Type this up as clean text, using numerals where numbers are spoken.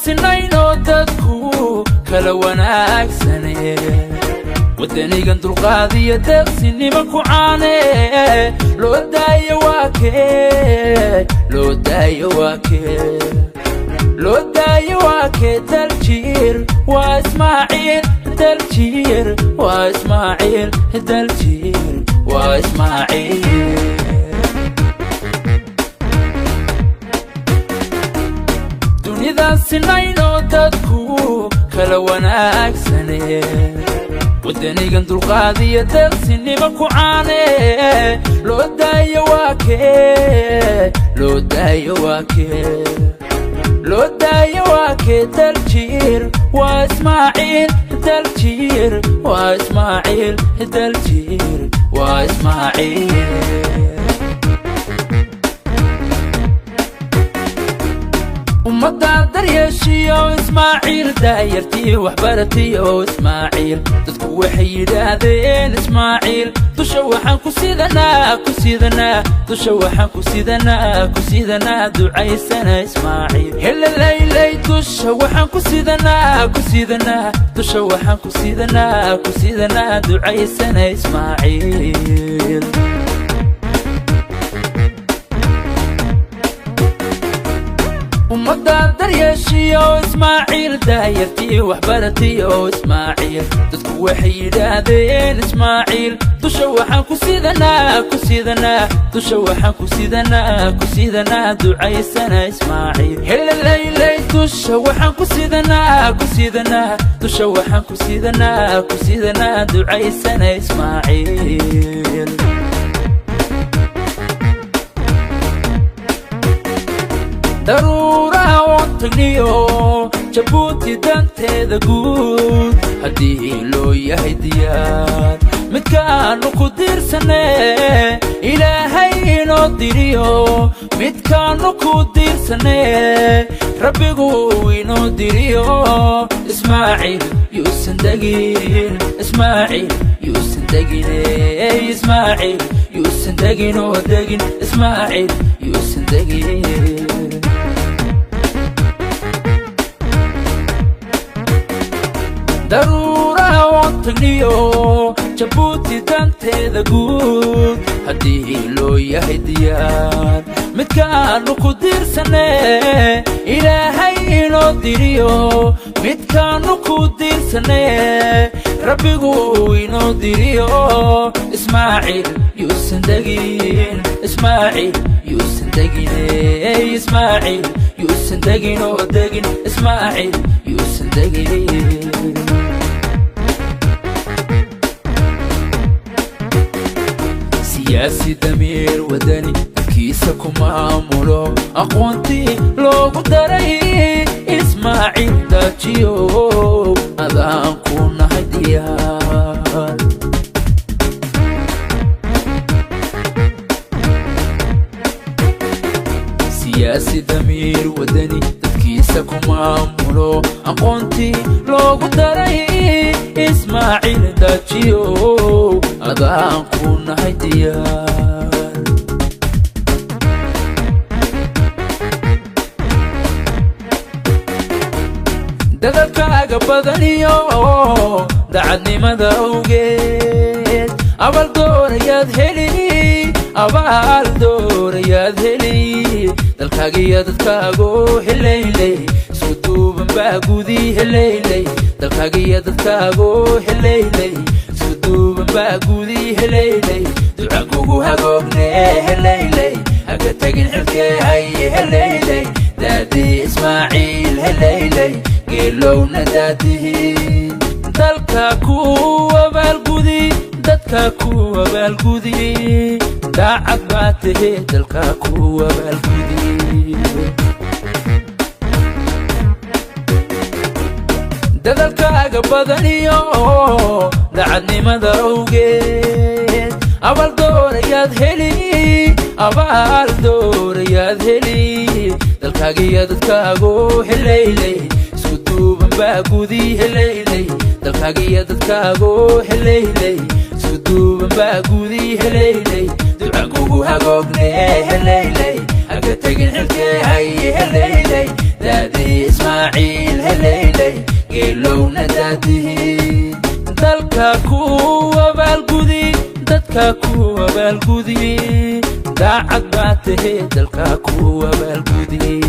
sinayno dadku kala wanaagsane wadanigan dulqaadiya deeqsinimo ku caane loo daayo waa kee loo daayo waa kee daljir waa ismaaciil daljir waa ismaaciil daljir waa ismaaciil sinayno dadku kala wanaagsane wadanigan dulqaadiya deeqsinimo ku caane loo daayo waa kee loo daayo waa kee daljir waa ismaaciil daljir waa ismaaciil daljir waa ismaaciil ummadda daryeeshiyo ismaaciil daayartii waxbaratiyo ismaaciil dadku waxay yidhaahdeen ismaaciil dusha waxaan ku sidanaa dusha waxaan ku sidanaa ducaysana ismaaciil helalaylay dusha waxaan ku sidanaa dusha waxaan ku sidanaa ducaysana ismaaciil ummadda daryeeshiyo ismaaciil daayartii waxbaratiyo ismaaciil dadku waxay yidhaahdeen ismaaciil dusha waxaan ku sidanaa dusha waxaan ku sidanaa ducaysana ismaaciil helalaylay dusha waxaan ku sidanaa dusha waxaan ku sidanaa ducaysana ismaaciil daruuraha oon tagniyo jabuuti danteeda guud haddii loo yahay diyaar midkaanu ku diirsane ilaahay inoo diriyo midkaanu ku diirsane rabbigu inoo diriyo ismaaciil yuusan degin ismaaciil yuusan degine ismaaciil yuusan degin oo degin ismaaciil yuusan degin daruuraha oon tagniyo jabuuti danteeda guud haddii loo yahay diyaar midkaanu ku diirsane ilaahay inoo diriyo midkaanu ku diirsane rabbigu inoo diriyo ismaaciil yuusan degin ismaaciil yuusan degine ismaaciil yuusan degin oo degin ismaaciil yuusan degin siyaasi damiir wadani kiisa ku maamulo aqoontii loogu daray ismaaciil daajiyo adaan ku nahay diyaar siyaasi damiir wadani dadkiisa ku maamulo aqoontii loogu daray ismaaciil daajiyo adaan ku nahay diyaar dadalkaaga badaniyo dacadnimada awgeed abaal doorayaad heli dalkaagiyo dadkaago helaylay isku duuban baa gudi helaylay dalkaagiyo dadkaago helaylay isku duuban baa gudi helaylay duca kugu hagoogne helaylay haga tagin xilkee haye helaylay daadii ismaaciil helaylay geelowna daadihi dalka ku abaalgudi dadka ku abaalgudi daacad baa tahe dalka ku abaalgudi dadalkaaga badaniyo dacadnimada awgeed abaal doorayaad heli dalkaagiyo dadkaago helaylay isku duuban baa gudi helaylay dalkaagiyo dadkaago helaylay isku duuban baa gudi helaylay duca kugu hagoogne helaylay haga tagin xilkee haye helaylay daadii ismaaciil ismaaciil heleyley geelowna daadihi dalka ku abaalgudi dadka ku abaalgudi daacad baa tahay dalka ku abaalgudi